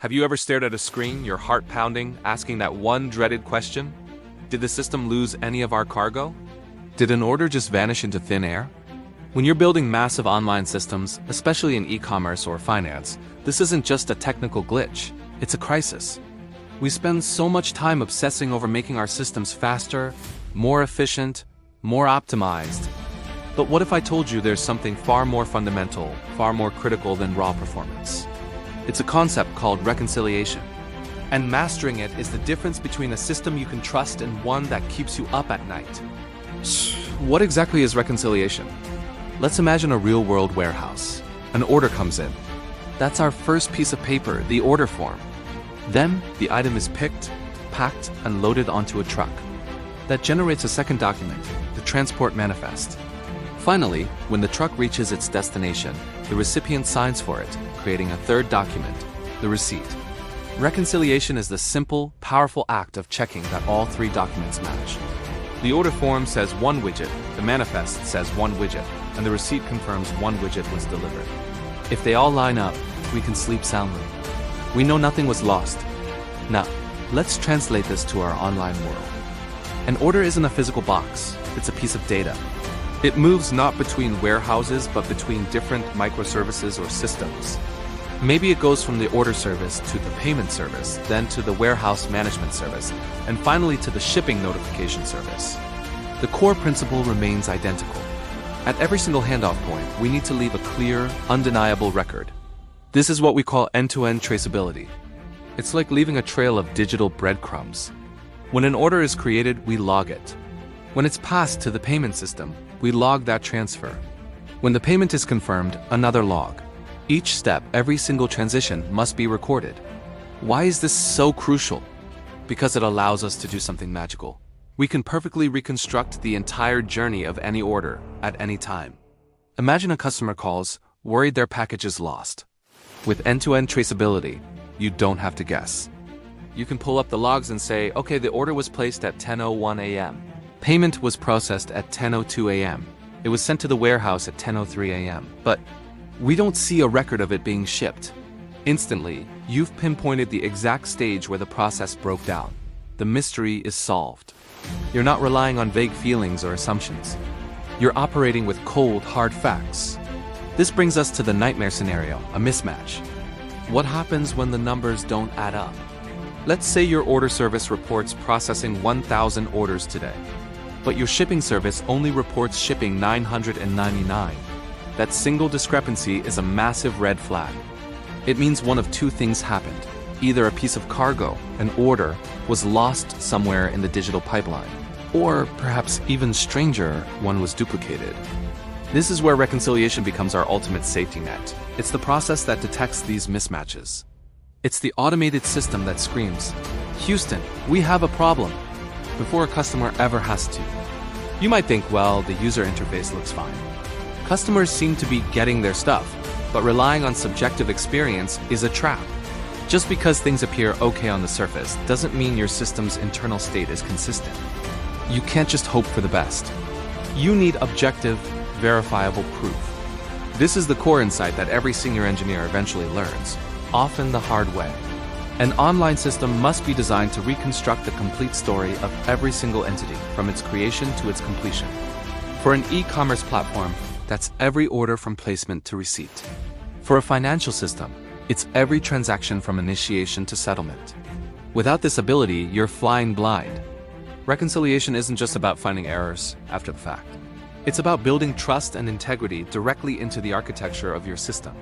Have you ever stared at a screen, your heart pounding, asking that one dreaded question? Did the system lose any of our cargo? Did an order just vanish into thin air? When you're building massive online systems, especially in e-commerce or finance, this isn't just a technical glitch, it's a crisis. We spend so much time obsessing over making our systems faster, more efficient, more optimized. But what if I told you there's something far more fundamental, far more critical than raw performance? It's a concept called reconciliation. And mastering it is the difference between a system you can trust and one that keeps you up at night. What exactly is reconciliation? Let's imagine a real-world warehouse. An order comes in. That's our first piece of paper, the order form. Then, the item is picked, packed, and loaded onto a truck. That generates a second document, the transport manifest. Finally, when the truck reaches its destination, the recipient signs for it, creating a third document, the receipt. Reconciliation is the simple, powerful act of checking that all three documents match. The order form says one widget, the manifest says one widget, and the receipt confirms one widget was delivered. If they all line up, we can sleep soundly. We know nothing was lost. Now, let's translate this to our online world. An order isn't a physical box, it's a piece of data. It moves not between warehouses, but between different microservices or systems. Maybe it goes from the order service to the payment service, then to the warehouse management service, and finally to the shipping notification service. The core principle remains identical. At every single handoff point, we need to leave a clear, undeniable record. This is what we call end-to-end traceability. It's like leaving a trail of digital breadcrumbs. When an order is created, we log it. When it's passed to the payment system, we log that transfer. When the payment is confirmed, another log. Each step, every single transition must be recorded. Why is this so crucial? Because it allows us to do something magical. We can perfectly reconstruct the entire journey of any order at any time. Imagine a customer calls, worried their package is lost. With end-to-end traceability, you don't have to guess. You can pull up the logs and say, okay, the order was placed at 10:01 a.m. Payment was processed at 10:02 a.m. It was sent to the warehouse at 10:03 a.m. But we don't see a record of it being shipped. Instantly, you've pinpointed the exact stage where the process broke down. The mystery is solved. You're not relying on vague feelings or assumptions. You're operating with cold, hard facts. This brings us to the nightmare scenario, a mismatch. What happens when the numbers don't add up? Let's say your order service reports processing 1,000 orders today, but your shipping service only reports shipping 999. That single discrepancy is a massive red flag. It means one of two things happened. Either a piece of cargo, an order, was lost somewhere in the digital pipeline, or perhaps even stranger, one was duplicated. This is where reconciliation becomes our ultimate safety net. It's the process that detects these mismatches. It's the automated system that screams, "Houston, we have a problem," before a customer ever has to. You might think, well, the user interface looks fine. Customers seem to be getting their stuff, but relying on subjective experience is a trap. Just because things appear okay on the surface doesn't mean your system's internal state is consistent. You can't just hope for the best. You need objective, verifiable proof. This is the core insight that every senior engineer eventually learns, often the hard way. An online system must be designed to reconstruct the complete story of every single entity, from its creation to its completion. For an e-commerce platform, that's every order from placement to receipt. For a financial system, it's every transaction from initiation to settlement. Without this ability, you're flying blind. Reconciliation isn't just about finding errors after the fact. It's about building trust and integrity directly into the architecture of your system.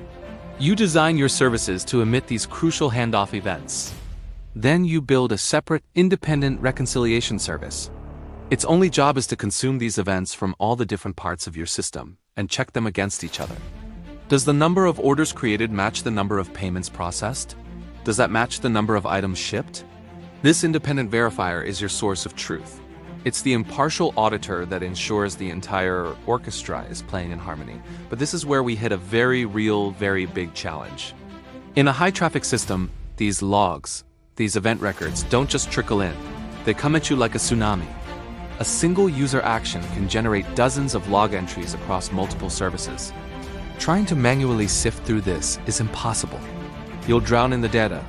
You design your services to emit these crucial handoff events. Then you build a separate, independent reconciliation service. Its only job is to consume these events from all the different parts of your system and check them against each other. Does the number of orders created match the number of payments processed? Does that match the number of items shipped? This independent verifier is your source of truth. It's the impartial auditor that ensures the entire orchestra is playing in harmony. But this is where we hit a very real, very big challenge. In a high-traffic system, these logs, these event records, don't just trickle in. They come at you like a tsunami. A single user action can generate dozens of log entries across multiple services. Trying to manually sift through this is impossible. You'll drown in the data,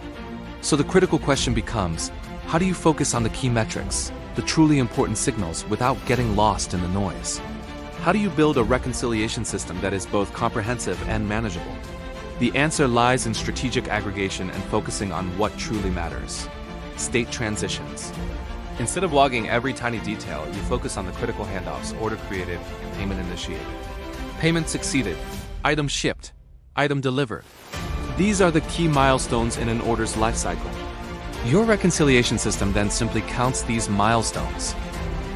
So the critical question becomes, how do you focus on the key metrics, the truly important signals, without getting lost in the noise? How do you build a reconciliation system that is both comprehensive and manageable? The answer lies in strategic aggregation and focusing on what truly matters. State transitions. Instead of logging every tiny detail, you focus on the critical handoffs: order created, payment initiated. Payment succeeded, item shipped, item delivered. These are the key milestones in an order's lifecycle. Your reconciliation system then simply counts these milestones.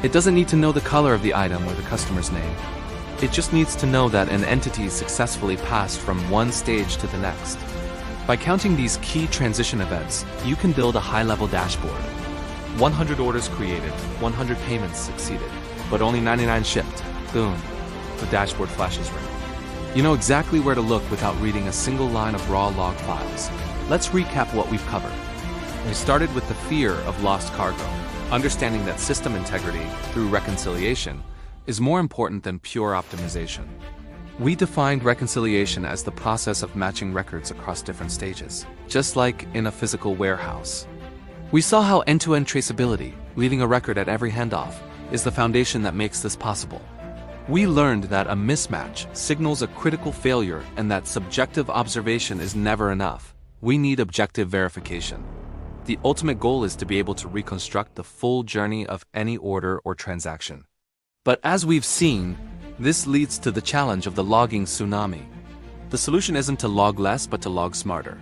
It doesn't need to know the color of the item or the customer's name. It just needs to know that an entity successfully passed from one stage to the next. By counting these key transition events, you can build a high-level dashboard. 100 orders created, 100 payments succeeded, but only 99 shipped. Boom. The dashboard flashes red. You know exactly where to look without reading a single line of raw log files. Let's recap what we've covered. We started with the fear of lost cargo, understanding that system integrity, through reconciliation, is more important than pure optimization. We defined reconciliation as the process of matching records across different stages, just like in a physical warehouse. We saw how end-to-end traceability, leaving a record at every handoff, is the foundation that makes this possible. We learned that a mismatch signals a critical failure and that subjective observation is never enough. We need objective verification. The ultimate goal is to be able to reconstruct the full journey of any order or transaction. But as we've seen, this leads to the challenge of the logging tsunami. The solution isn't to log less, but to log smarter.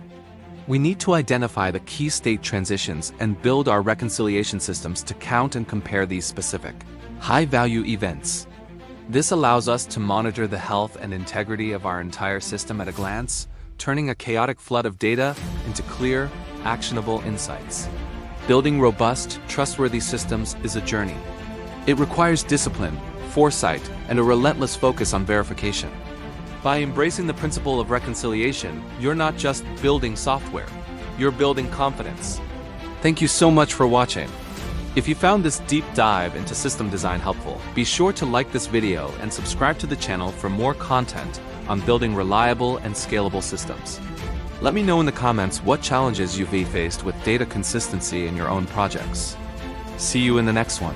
We need to identify the key state transitions and build our reconciliation systems to count and compare these specific, high-value events. This allows us to monitor the health and integrity of our entire system at a glance, turning a chaotic flood of data into clear, actionable insights. Building robust, trustworthy systems is a journey. It requires discipline, foresight, and a relentless focus on verification. By embracing the principle of reconciliation, you're not just building software, you're building confidence. Thank you so much for watching. If you found this deep dive into system design helpful, be sure to like this video and subscribe to the channel for more content on building reliable and scalable systems. Let me know in the comments what challenges you've faced with data consistency in your own projects. See you in the next one.